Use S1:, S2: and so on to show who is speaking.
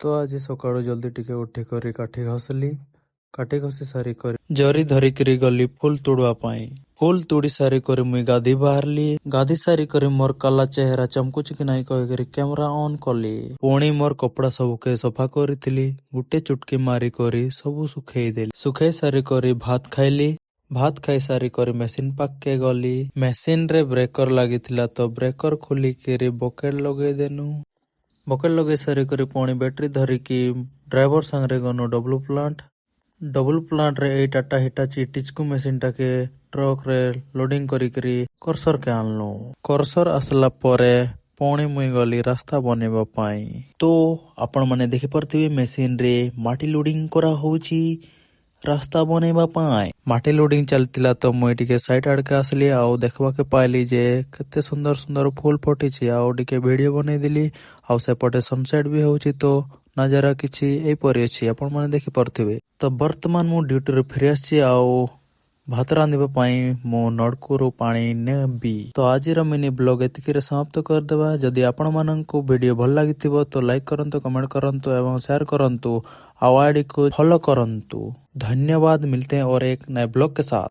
S1: तो आज सकाळु जल्दी टिके उठिकरी काठी घसली। काठी घसी सारी करी जरी धरिकरी गली फूल तोड़वा पाई। फूल तोड़ी सारी करी मुई गाधी बाहरली। गाधी सारी करी मोर काला चेहरा चमकुच कि नाई कही कैमरा ऑन कली। पुणी मोर कपड़ा सबके सफा करी गुटे चुटकी मारी करी सबू सुखई देली। सुखई सारी करी भात खाइली। भात खाई सारी करी मेसिन पाके गली। मेसिन रे ब्रेकर लगी तो ब्रेकर खोलिकी बकेट लगे देनु। बकेट लगे सारी करी पुणी बैटरी धरिकी ड्राइवर सांगरे गनु डब्लू प्लांट रे ए टाटा हिटाची टिचकू मेसिन टाके ट्रक रे लोडिंग करी करसर के आनलु। करसर आसला परे पुणी मुई गली रास्ता बनेबा पाई। तो आपण माने देखि परथिबे मेसिन रे माटी लोडिंग करा होउची रास्ता बनेबा पाई। माटी लोडिंग चलतिला तो मुई टिके साइड आड़के आसली आउ देखबा के पाइली जे केते सुंदर सुंदर फूल फटिची आउ टिके वीडियो बनै दिली। आउ सेपटे सनसेट भी होउची तो नजारा किछि एपरि अछि आपण माने देखि परथिबे। तो वर्तमान मु ड्यूटी रे फेरि आछि आउ भात रांधिबा पाई मो नड़कुरु पानी नेबी। तो आजिर मिनी ब्लॉग एतिकिरे समाप्त करदेबा। जदि आपण माननकु वीडियो भल लागिथिबो तो लाइक करंतु, कमेंट करंतु एवं शेयर करंतु। आईडी को फॉलो करंतु। धन्यवाद। मिलते हैं और एक नए ब्लॉग के साथ।